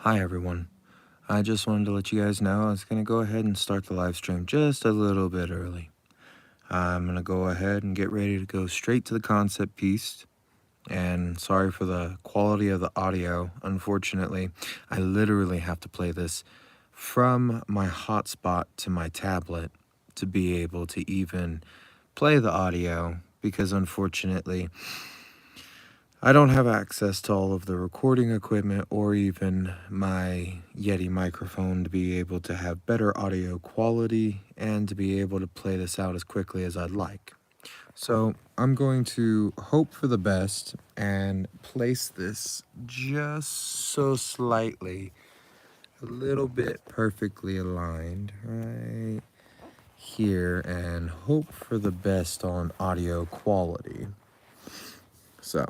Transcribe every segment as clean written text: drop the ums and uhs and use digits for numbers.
Hi everyone. I just wanted to let you guys know I was going to go ahead and start the live stream just a little bit early. I'm going to go ahead and get ready to go straight to the concept piece. And sorry for the quality of the audio. Unfortunately, I literally have to play this from my hotspot to my tablet to be able to even play the audio because unfortunately I don't have access to all of the recording equipment or even my Yeti microphone to be able to have better audio quality and to be able to play this out as quickly as I'd like. So I'm going to hope for the best and place this just so slightly, a little bit perfectly aligned right here and hope for the best on audio quality. So,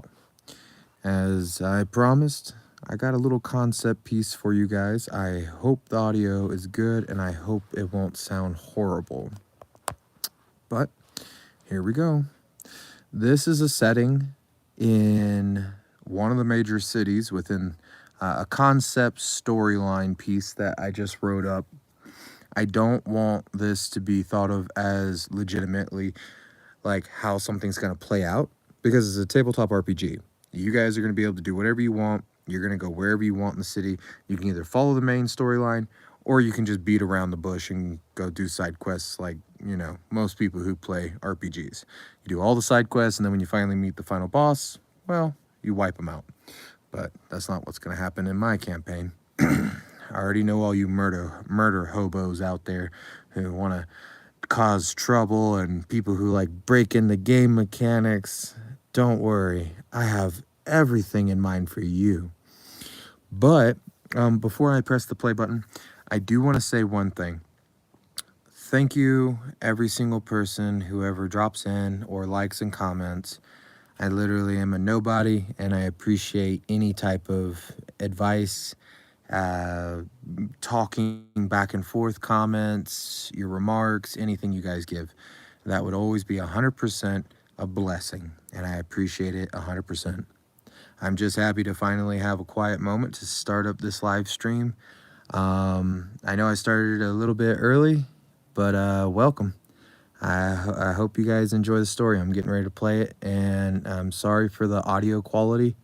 as I promised, I got a little concept piece for you guys. I hope the audio is good and I hope it won't sound horrible. But here we go. This is a setting in one of the major cities within a concept storyline piece that I just wrote up. I don't want this to be thought of as legitimately like how something's going to play out because it's a tabletop RPG. You guys are going to be able to do whatever you want. You're going to go wherever you want in the city. You can either follow the main storyline or you can just beat around the bush and go do side quests like, you know, most people who play RPGs. You do all the side quests, and then when you finally meet the final boss, well, you wipe them out. But that's not what's going to happen in my campaign. I already know all you murder hobos out there who want to cause trouble and people who like break in the game mechanics. Don't worry, I have everything in mind for you. But before I press the play button, I do want to say one thing. Thank you, every single person who ever drops in or likes and comments. I literally am a nobody, and I appreciate any type of advice, talking back and forth comments, your remarks, anything you guys give. That would always be 100% a blessing, and I appreciate it 100%. I'm just happy to finally have a quiet moment to start up this live stream. I know I started a little bit early, but welcome. I hope you guys enjoy the story. I'm getting ready to play it, and I'm sorry for the audio quality.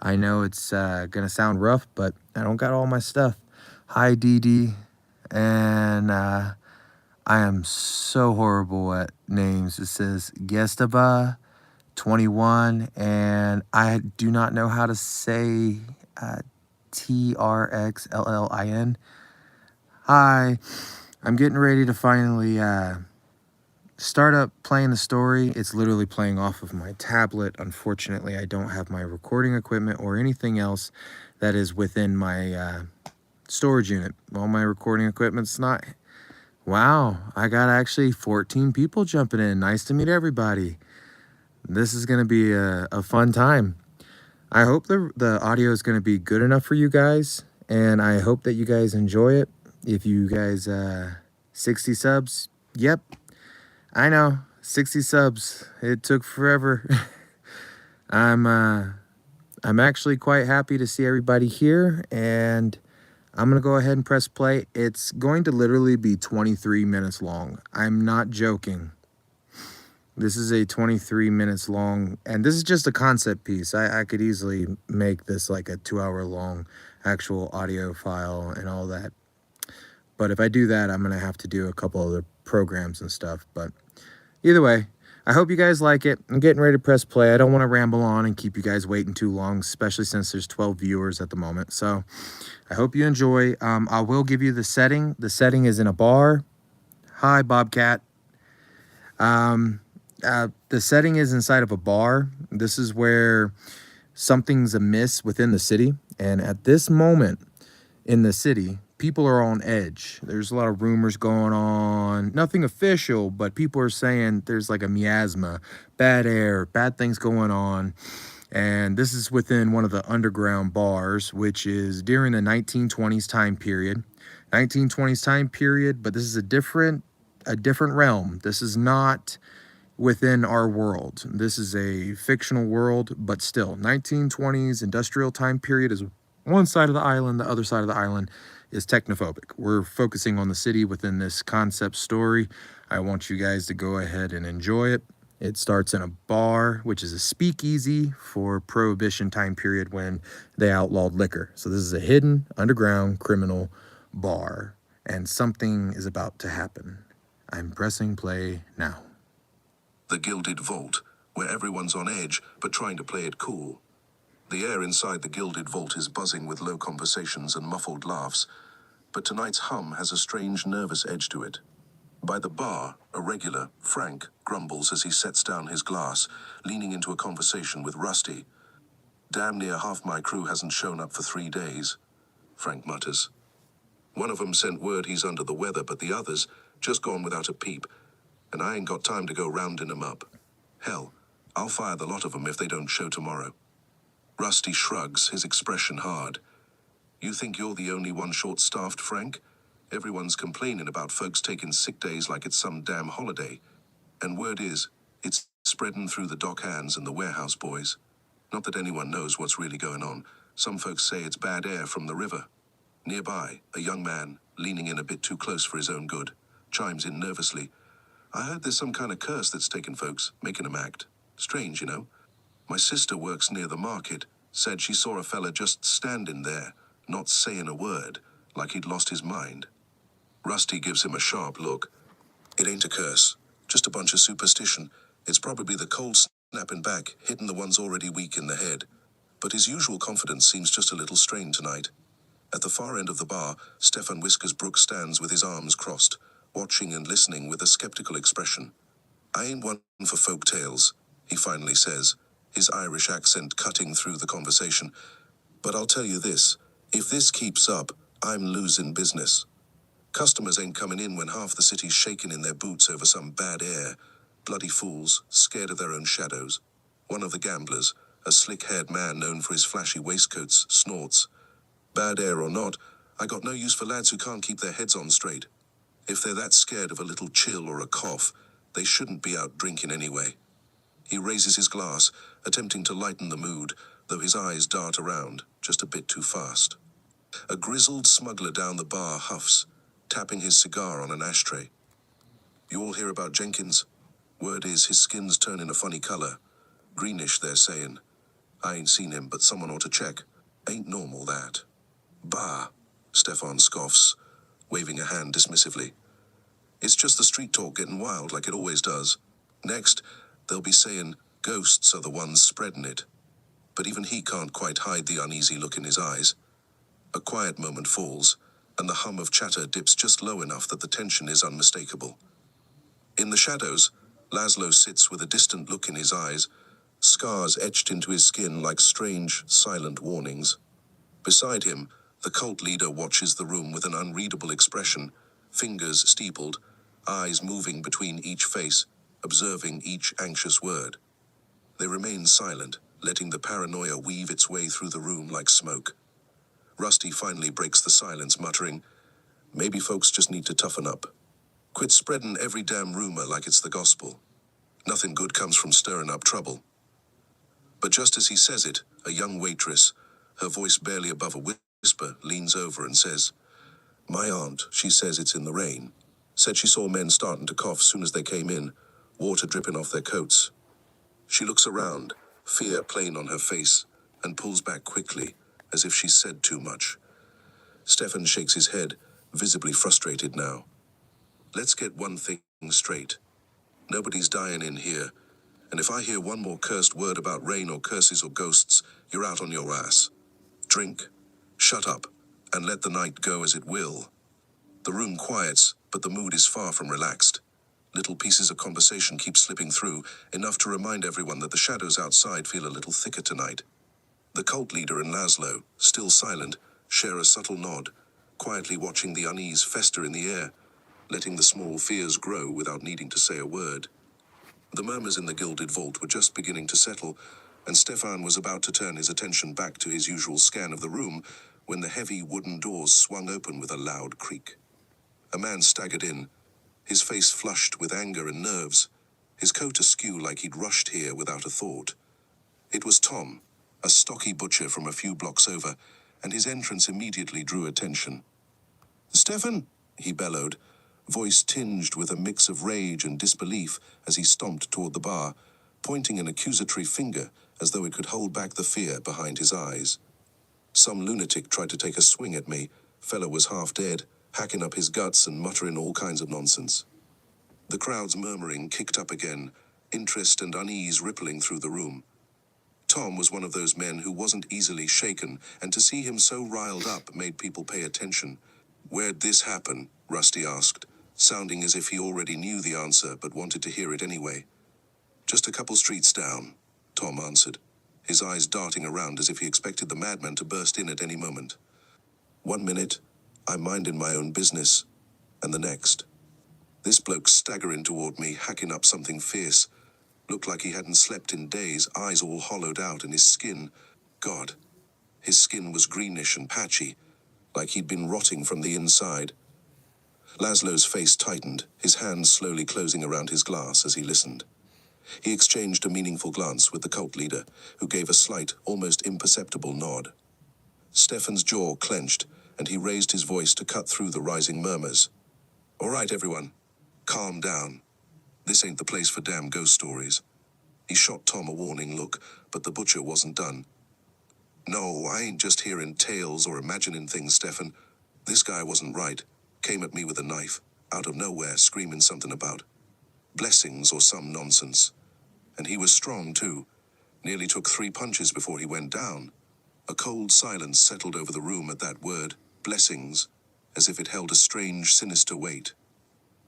I know it's gonna sound rough, but I don't got all my stuff. Hi, DD, and I am so horrible at names. It says Gestaba 21, and I do not know how to say TRXLLIN. Hi, I'm getting ready to finally start up playing the story. It's literally playing off of my tablet. Unfortunately, I don't have my recording equipment or anything else that is within my storage unit. All my recording equipment's not. Wow, I got actually 14 people jumping in. Nice to meet everybody. This is going to be a fun time. I hope the audio is going to be good enough for you guys, and I hope that you guys enjoy it. If you guys 60 subs, yep, I know, 60 subs. It took forever. I'm actually quite happy to see everybody here, and I'm going to go ahead and press play. It's going to literally be 23 minutes long. I'm not joking. This is a 23 minutes long, and this is just a concept piece. I could easily make this like a 2-hour long actual audio file and all that. But if I do that, I'm going to have to do a couple other programs and stuff. But either way, I hope you guys like it. I'm getting ready to press play. I don't want to ramble on and keep you guys waiting too long, especially since there's 12 viewers at the moment. So I hope you enjoy. I will give you the setting. The setting is in a bar. Hi, Bobcat. The setting is inside of a bar. This is where something's amiss within the city. And at this moment in the city, people are on edge. There's a lot of rumors going on. Nothing official, but people are saying there's like a miasma, bad air, bad things going on. And this is within one of the underground bars, which is during the 1920s time period. 1920s time period, but this is a different realm. This is not within our world. This is a fictional world, but still 1920s industrial time period is one side of the island, the other side of the island is technophobic. We're focusing on the city within this concept story. I want you guys to go ahead and enjoy it. It starts in a bar, which is a speakeasy for Prohibition time period when they outlawed liquor. So this is a hidden underground criminal bar, and something is about to happen. I'm pressing play now. The Gilded Vault, where everyone's on edge but trying to play it cool. The air inside the Gilded Vault is buzzing with low conversations and muffled laughs, but tonight's hum has a strange nervous edge to it. By the bar, a regular, Frank, grumbles as he sets down his glass, leaning into a conversation with Rusty. "Damn near half my crew hasn't shown up for 3 days," Frank mutters. "One of 'em sent word he's under the weather, but the others just gone without a peep, and I ain't got time to go rounding 'em up. Hell, I'll fire the lot of 'em if they don't show tomorrow." Rusty shrugs, his expression hard. "You think you're the only one short-staffed, Frank? Everyone's complaining about folks taking sick days like it's some damn holiday. And word is, it's spreading through the dock hands and the warehouse boys. Not that anyone knows what's really going on. Some folks say it's bad air from the river." Nearby, a young man, leaning in a bit too close for his own good, chimes in nervously. "I heard there's some kind of curse that's taking folks, making 'em act. Strange, you know. My sister works near the market, said she saw a fella just standing there, not saying a word, like he'd lost his mind." Rusty gives him a sharp look. "It ain't a curse, just a bunch of superstition. It's probably the cold snapping back, hitting the ones already weak in the head. But his usual confidence seems just a little strained tonight." At the far end of the bar, Stefan Whiskers Brooks stands with his arms crossed, watching and listening with a skeptical expression. "I ain't one for folk tales," he finally says, his Irish accent cutting through the conversation. "But I'll tell you this, if this keeps up, I'm losing business. Customers ain't coming in when half the city's shaking in their boots over some bad air. Bloody fools, scared of their own shadows." One of the gamblers, a slick-haired man known for his flashy waistcoats, snorts. "Bad air or not, I got no use for lads who can't keep their heads on straight. If they're that scared of a little chill or a cough, they shouldn't be out drinking anyway." He raises his glass, attempting to lighten the mood, though his eyes dart around, just a bit too fast. A grizzled smuggler down the bar huffs, tapping his cigar on an ashtray. "You all hear about Jenkins? Word is his skin's turning a funny color. Greenish, they're saying. I ain't seen him, but someone ought to check. Ain't normal, that." "Bah," Stefan scoffs, waving a hand dismissively. "It's just the street talk getting wild like it always does. Next, they'll be saying ghosts are the ones spreading it." But even he can't quite hide the uneasy look in his eyes. A quiet moment falls, and the hum of chatter dips just low enough that the tension is unmistakable. In the shadows, Laszlo sits with a distant look in his eyes, scars etched into his skin like strange, silent warnings. Beside him, the cult leader watches the room with an unreadable expression, fingers steepled, eyes moving between each face, observing each anxious word. They remain silent, letting the paranoia weave its way through the room like smoke. Rusty finally breaks the silence, muttering, "Maybe folks just need to toughen up. Quit spreading every damn rumor like it's the gospel. Nothing good comes from stirring up trouble." But just as he says it, a young waitress, her voice barely above a whisper, leans over and says, "My aunt, she says it's in the rain. Said she saw men starting to cough soon as they came in, water dripping off their coats." She looks around, fear plain on her face, and pulls back quickly, as if she's said too much. Stefan shakes his head, visibly frustrated now. "Let's get one thing straight. Nobody's dying in here, and if I hear one more cursed word about rain or curses or ghosts, you're out on your ass. Drink, shut up, and let the night go as it will." The room quiets, but the mood is far from relaxed. Little pieces of conversation keep slipping through, enough to remind everyone that the shadows outside feel a little thicker tonight. The cult leader and Laszlo, still silent, share a subtle nod, quietly watching the unease fester in the air, letting the small fears grow without needing to say a word. The murmurs in the Gilded Vault were just beginning to settle, and Stefan was about to turn his attention back to his usual scan of the room when the heavy wooden doors swung open with a loud creak. A man staggered in, his face flushed with anger and nerves, his coat askew like he'd rushed here without a thought. It was Tom, a stocky butcher from a few blocks over, and his entrance immediately drew attention. "Stefan!" he bellowed, voice tinged with a mix of rage and disbelief as he stomped toward the bar, pointing an accusatory finger as though it could hold back the fear behind his eyes. Some lunatic tried to take a swing at me. Fellow was half dead, hacking up his guts and muttering all kinds of nonsense. The crowd's murmuring kicked up again, interest and unease rippling through the room. Tom was one of those men who wasn't easily shaken, and to see him so riled up made people pay attention. "Where'd this happen?" Rusty asked, sounding as if he already knew the answer but wanted to hear it anyway. "Just a couple streets down," Tom answered, his eyes darting around as if he expected the madman to burst in at any moment. "1 minute, I'm minding my own business, and the next. This bloke staggering toward me, hacking up something fierce. Looked like he hadn't slept in days, eyes all hollowed out, and his skin, God, his skin was greenish and patchy, like he'd been rotting from the inside." Laszlo's face tightened, his hands slowly closing around his glass as he listened. He exchanged a meaningful glance with the cult leader, who gave a slight, almost imperceptible nod. Stefan's jaw clenched, and he raised his voice to cut through the rising murmurs. "All right, everyone. Calm down. This ain't the place for damn ghost stories." He shot Tom a warning look, but the butcher wasn't done. "No, I ain't just hearing tales or imagining things, Stefan. This guy wasn't right. Came at me with a knife, out of nowhere, screaming something about blessings or some nonsense. And he was strong, too. Nearly took 3 punches before he went down." A cold silence settled over the room at that word, blessings, as if it held a strange, sinister weight.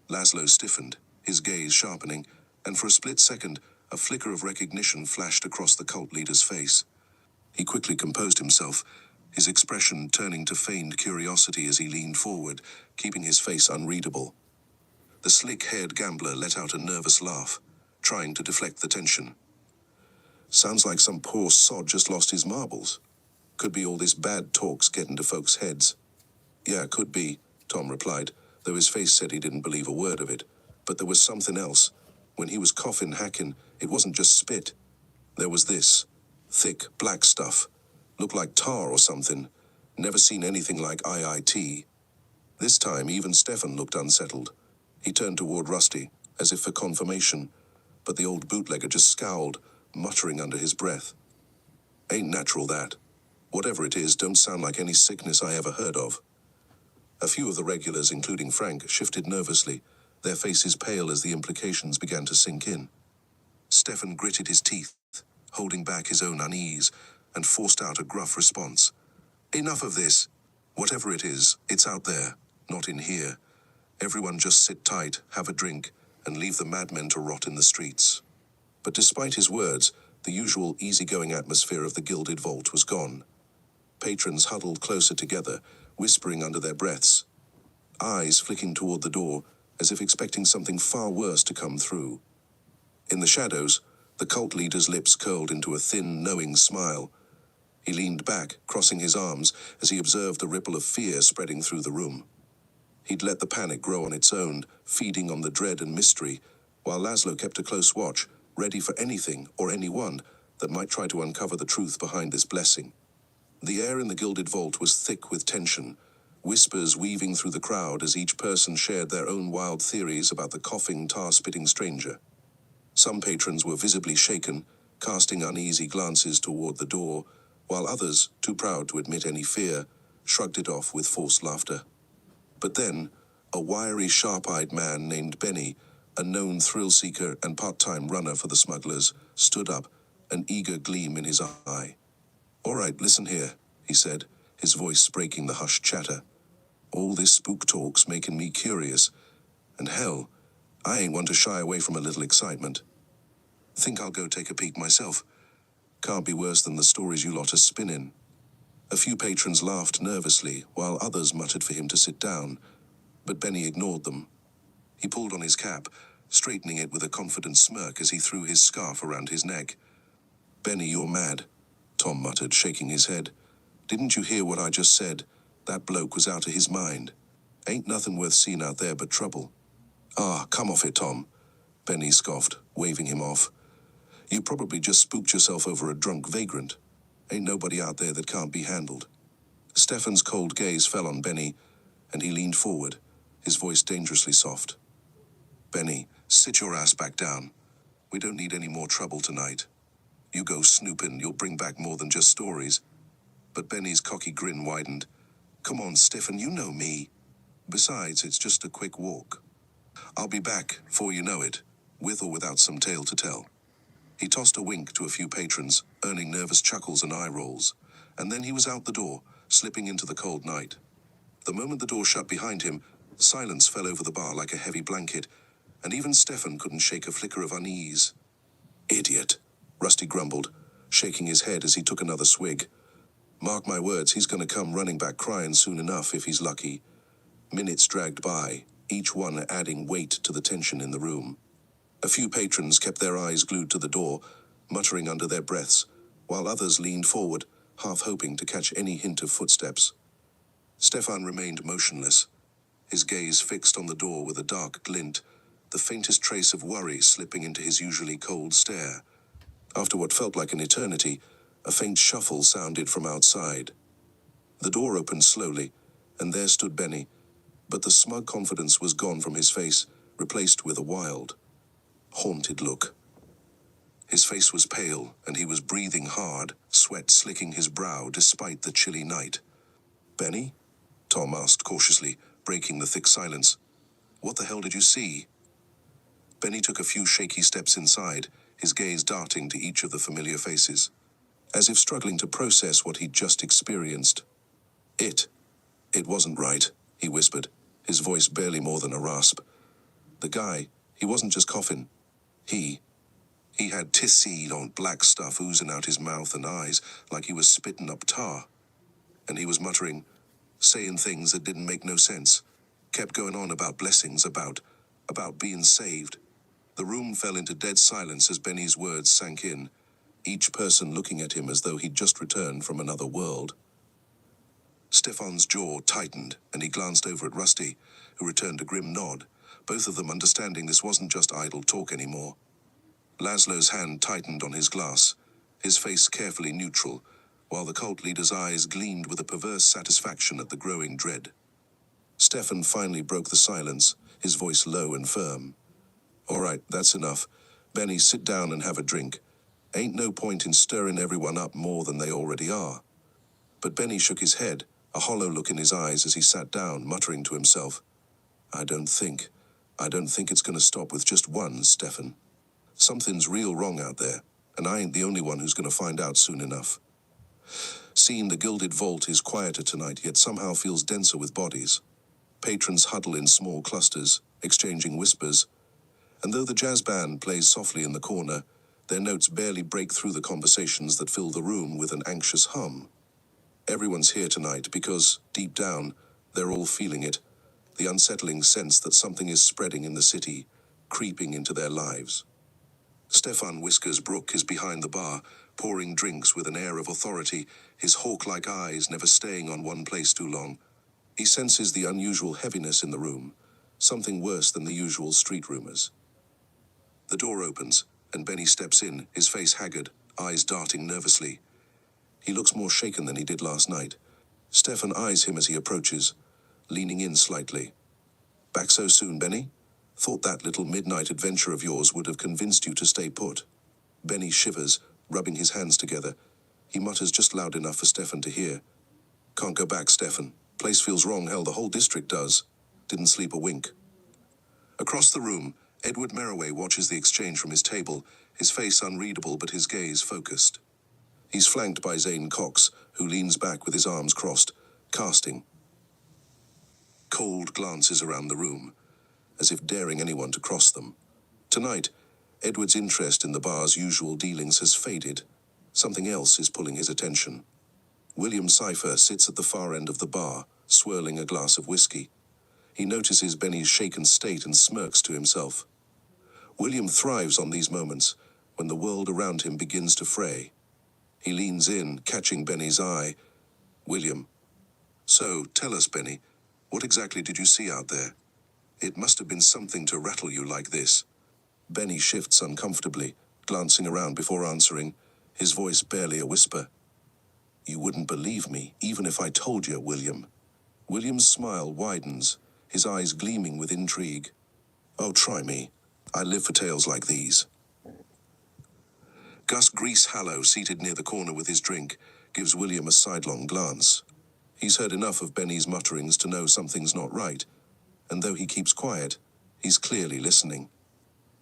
Laszlo stiffened, his gaze sharpening, and for a split second, a flicker of recognition flashed across the cult leader's face. He quickly composed himself, his expression turning to feigned curiosity as he leaned forward, keeping his face unreadable. The slick-haired gambler let out a nervous laugh, trying to deflect the tension. "Sounds like some poor sod just lost his marbles. Could be all this bad talk's getting to folks' heads." "Yeah, could be," Tom replied, though his face said he didn't believe a word of it. But there was something else. When he was coughing, hacking, it wasn't just spit. There was this. Thick, black stuff. Looked like tar or something. Never seen anything like IIT. This time, even Stefan looked unsettled. He turned toward Rusty, as if for confirmation, but the old bootlegger just scowled, muttering under his breath. "Ain't natural, that. Whatever it is, don't sound like any sickness I ever heard of." A few of the regulars, including Frank, shifted nervously, their faces pale as the implications began to sink in. Stefan gritted his teeth, holding back his own unease, and forced out a gruff response. "Enough of this. Whatever it is, it's out there, not in here. Everyone just sit tight, have a drink, and leave the madmen to rot in the streets." But despite his words, the usual easygoing atmosphere of the Gilded Vault was gone. Patrons huddled closer together, whispering under their breaths, eyes flicking toward the door, as if expecting something far worse to come through. In the shadows, the cult leader's lips curled into a thin, knowing smile. He leaned back, crossing his arms, as he observed the ripple of fear spreading through the room. He'd let the panic grow on its own, feeding on the dread and mystery, while Laszlo kept a close watch, ready for anything or anyone that might try to uncover the truth behind this blessing. The air in the Gilded Vault was thick with tension, whispers weaving through the crowd as each person shared their own wild theories about the coughing, tar-spitting stranger. Some patrons were visibly shaken, casting uneasy glances toward the door, while others, too proud to admit any fear, shrugged it off with forced laughter. But then, a wiry, sharp-eyed man named Benny, a known thrill-seeker and part-time runner for the smugglers, stood up, an eager gleam in his eye. "All right, listen here," he said, his voice breaking the hushed chatter. "All this spook talk's making me curious, and hell, I ain't one to shy away from a little excitement. Think I'll go take a peek myself. Can't be worse than the stories you lot are spinning." A few patrons laughed nervously, while others muttered for him to sit down, but Benny ignored them. He pulled on his cap, straightening it with a confident smirk as he threw his scarf around his neck. "Benny, you're mad," Tom muttered, shaking his head. "Didn't you hear what I just said? That bloke was out of his mind. Ain't nothing worth seeing out there but trouble." "Ah, come off it, Tom," Benny scoffed, waving him off. "You probably just spooked yourself over a drunk vagrant. Ain't nobody out there that can't be handled." Stefan's cold gaze fell on Benny, and he leaned forward, his voice dangerously soft. "Benny, sit your ass back down. We don't need any more trouble tonight. You go snooping, you'll bring back more than just stories." But Benny's cocky grin widened. "Come on, Stefan, you know me. Besides, it's just a quick walk. I'll be back, before you know it, with or without some tale to tell." He tossed a wink to a few patrons, earning nervous chuckles and eye rolls, and then he was out the door, slipping into the cold night. The moment the door shut behind him, silence fell over the bar like a heavy blanket, and even Stefan couldn't shake a flicker of unease. "Idiot," Rusty grumbled, shaking his head as he took another swig. "Mark my words, he's gonna come running back crying soon enough if he's lucky." Minutes dragged by, each one adding weight to the tension in the room. A few patrons kept their eyes glued to the door, muttering under their breaths, while others leaned forward, half hoping to catch any hint of footsteps. Stefan remained motionless, his gaze fixed on the door with a dark glint, the faintest trace of worry slipping into his usually cold stare. After what felt like an eternity, a faint shuffle sounded from outside. The door opened slowly, and there stood Benny, but the smug confidence was gone from his face, replaced with a wild, haunted look. His face was pale, and he was breathing hard, sweat slicking his brow despite the chilly night. "Benny?" Tom asked cautiously, breaking the thick silence. "What the hell did you see?" Benny took a few shaky steps inside, his gaze darting to each of the familiar faces, as if struggling to process what he'd just experienced. It wasn't right," he whispered, his voice barely more than a rasp. "The guy, he wasn't just coughing. He had tissy on black stuff oozing out his mouth and eyes like he was spitting up tar. And he was muttering, saying things that didn't make no sense. Kept going on about blessings, about being saved." The room fell into dead silence as Benny's words sank in, each person looking at him as though he'd just returned from another world. Stefan's jaw tightened, and he glanced over at Rusty, who returned a grim nod, both of them understanding this wasn't just idle talk anymore. Laszlo's hand tightened on his glass, his face carefully neutral, while the cult leader's eyes gleamed with a perverse satisfaction at the growing dread. Stefan finally broke the silence, his voice low and firm. "All right, that's enough. Benny, sit down and have a drink. Ain't no point in stirring everyone up more than they already are." But Benny shook his head, a hollow look in his eyes as he sat down, muttering to himself, I don't think it's gonna stop with just one, Stefan. Something's real wrong out there, and I ain't the only one who's gonna find out soon enough." Seeing the gilded vault is quieter tonight, yet somehow feels denser with bodies. Patrons huddle in small clusters, exchanging whispers, and though the jazz band plays softly in the corner, their notes barely break through the conversations that fill the room with an anxious hum. Everyone's here tonight because, deep down, they're all feeling it, the unsettling sense that something is spreading in the city, creeping into their lives. Stefan Whiskers Brook is behind the bar, pouring drinks with an air of authority, his hawk-like eyes never staying on one place too long. He senses the unusual heaviness in the room, something worse than the usual street rumors. The door opens, and Benny steps in, his face haggard, eyes darting nervously. He looks more shaken than he did last night. Stefan eyes him as he approaches, leaning in slightly. "Back so soon, Benny? Thought that little midnight adventure of yours would have convinced you to stay put." Benny shivers, rubbing his hands together. He mutters just loud enough for Stefan to hear. "Can't go back, Stefan. Place feels wrong, hell, the whole district does. Didn't sleep a wink." Across the room, Edward Merraway watches the exchange from his table, his face unreadable but his gaze focused. He's flanked by Zane Cox, who leans back with his arms crossed, casting cold glances around the room, as if daring anyone to cross them. Tonight, Edward's interest in the bar's usual dealings has faded. Something else is pulling his attention. William Cypher sits at the far end of the bar, swirling a glass of whiskey. He notices Benny's shaken state and smirks to himself. William thrives on these moments, when the world around him begins to fray. He leans in, catching Benny's eye. "William, so tell us, Benny, what exactly did you see out there? It must have been something to rattle you like this." Benny shifts uncomfortably, glancing around before answering, his voice barely a whisper. You wouldn't believe me, even if I told you, William. William's smile widens, his eyes gleaming with intrigue. Oh, try me. I live for tales like these. Gus Greasehallow, seated near the corner with his drink, gives William a sidelong glance. He's heard enough of Benny's mutterings to know something's not right, and though he keeps quiet, he's clearly listening.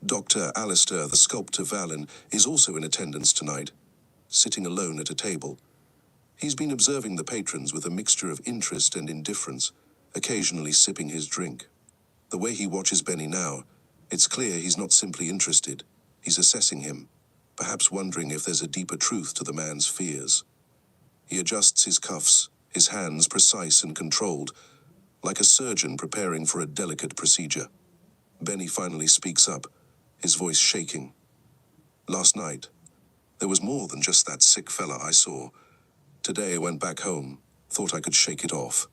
Dr. Alistair, the sculptor Vallon, is also in attendance tonight, sitting alone at a table. He's been observing the patrons with a mixture of interest and indifference, occasionally sipping his drink. The way he watches Benny now, it's clear he's not simply interested. He's assessing him, perhaps wondering if there's a deeper truth to the man's fears. He adjusts his cuffs, his hands precise and controlled, like a surgeon preparing for a delicate procedure. Benny finally speaks up, his voice shaking. Last night, there was more than just that sick fella I saw. Today I went back home, thought I could shake it off.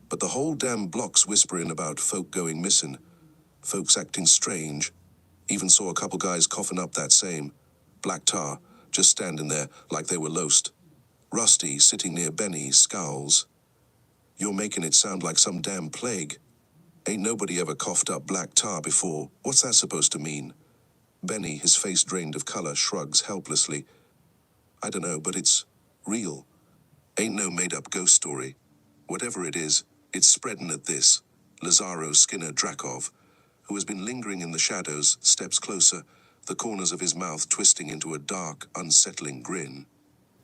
But the whole damn block's whispering about folk going missing, folks acting strange. Even saw a couple guys coughing up that same black tar, just standing there like they were lost. Rusty, sitting near Benny, scowls. You're making it sound like some damn plague. Ain't nobody ever coughed up black tar before. What's that supposed to mean? Benny, his face drained of color, shrugs helplessly. I don't know, but it's real. Ain't no made-up ghost story. Whatever it is, it's spreading at this. Lazaro Skinner Drakov, who has been lingering in the shadows, steps closer, the corners of his mouth twisting into a dark, unsettling grin.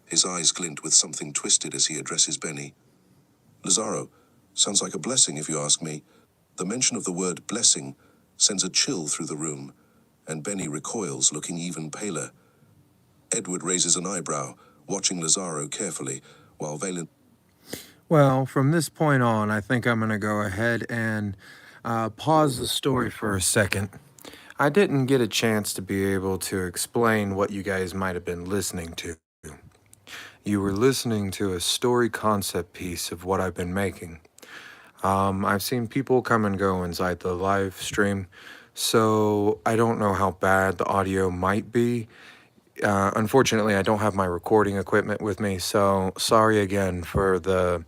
His eyes glint with something twisted as he addresses Benny. Lazaro, sounds like a blessing if you ask me. The mention of the word blessing sends a chill through the room, and Benny recoils, looking even paler. Edward raises an eyebrow, watching Lazaro carefully, while Valen... Well, from this point on, I think I'm going to go ahead and pause the story for a second. I didn't get a chance to be able to explain what you guys might have been listening to. You were listening to a story concept piece of what I've been making. I've seen people come and go inside the live stream, so I don't know how bad the audio might be. Unfortunately, I don't have my recording equipment with me, so sorry again for the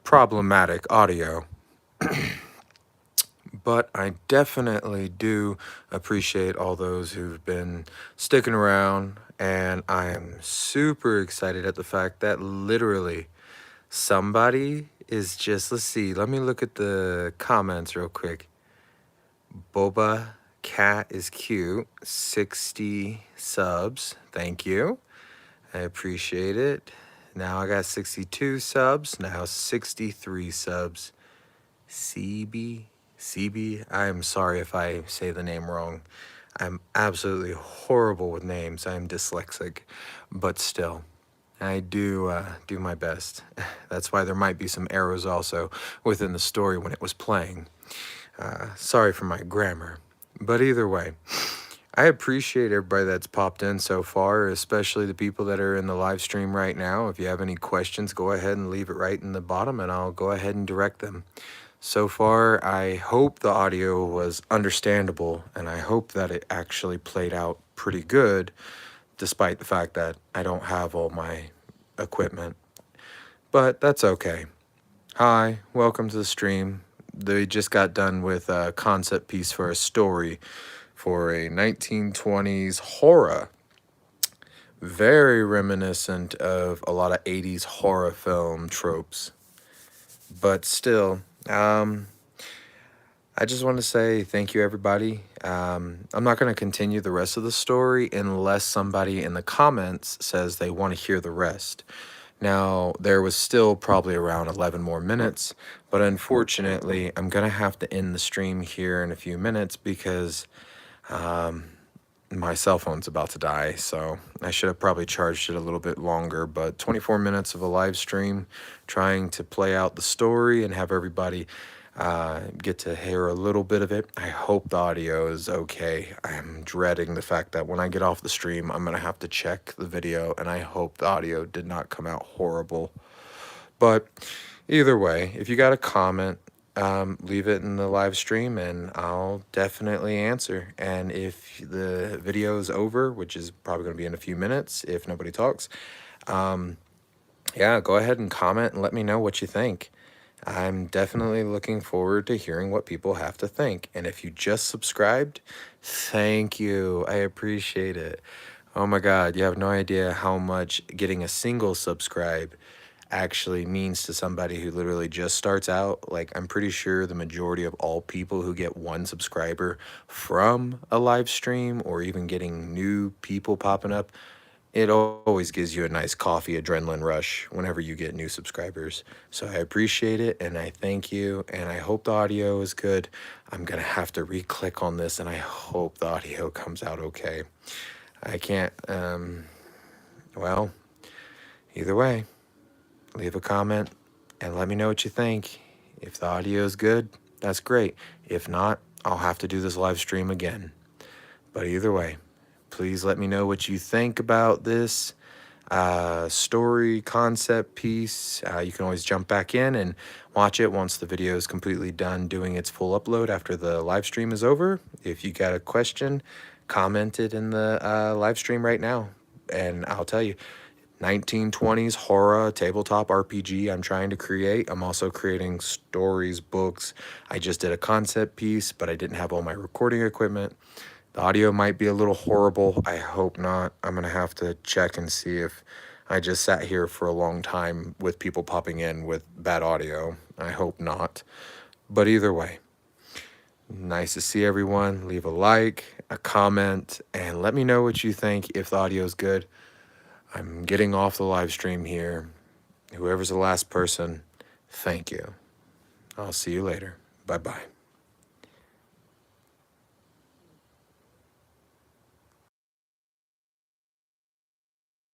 problematic audio. But I definitely do appreciate all those who've been sticking around, and I am super excited at the fact that literally somebody is just, let's see, let me look at the comments real quick. Boba Cat is cute, 60 subs, thank you. I appreciate it. Now I got 62 subs, now 63 subs. CB, I am sorry if I say the name wrong. I'm absolutely horrible with names. I'm dyslexic, but still, I do my best. That's why there might be some errors also within the story when it was playing. Sorry for my grammar, but either way, I appreciate everybody that's popped in so far, especially the people that are in the live stream right now. If you have any questions, go ahead and leave it right in the bottom and I'll go ahead and direct them. So far, I hope the audio was understandable, and I hope that it actually played out pretty good, despite the fact that I don't have all my equipment. But that's okay. Hi, welcome to the stream. They just got done with a concept piece for a story for a 1920s horror. Very reminiscent of a lot of 80s horror film tropes. But still, I just want to say thank you, everybody. I'm not going to continue the rest of the story unless somebody in the comments says they want to hear the rest. Now, there was still probably around 11 more minutes, but unfortunately, I'm going to have to end the stream here in a few minutes because my cell phone's about to die, so I should have probably charged it a little bit longer, but 24 minutes of a live stream trying to play out the story and have everybody get to hear a little bit of it. I hope the audio is okay. I'm dreading the fact that when I get off the stream, I'm going to have to check the video, and I hope the audio did not come out horrible. But either way, if you got a comment, leave it in the live stream and I'll definitely answer. And if the video is over, which is probably going to be in a few minutes if nobody talks, yeah, go ahead and comment and let me know what you think. I'm definitely looking forward to hearing what people have to think. And if you just subscribed, thank you. I appreciate it. Oh my God, you have no idea how much getting a single subscribe actually means to somebody who literally just starts out. Like, I'm pretty sure the majority of all people who get one subscriber from a live stream or even getting new people popping up, it always gives you a nice coffee adrenaline rush whenever you get new subscribers. So I appreciate it and I thank you and I hope the audio is good. I'm gonna have to re-click on this and I hope the audio comes out okay. I can't, well, either way, leave a comment and let me know what you think. If the audio is good, that's great. If not, I'll have to do this live stream again. But either way, please let me know what you think about this story concept piece. You can always jump back in and watch it once the video is completely done doing its full upload after the live stream is over. If you got a question, comment it in the live stream right now and I'll tell you. 1920s horror tabletop RPG I'm trying to create. I'm also creating stories, books. I just did a concept piece, but I didn't have all my recording equipment. The audio might be a little horrible. I hope not. I'm going to have to check and see if I just sat here for a long time with people popping in with bad audio. I hope not. But either way, nice to see everyone. Leave a like, a comment, and let me know what you think if the audio is good. I'm getting off the live stream here. Whoever's the last person, thank you. I'll see you later. Bye-bye.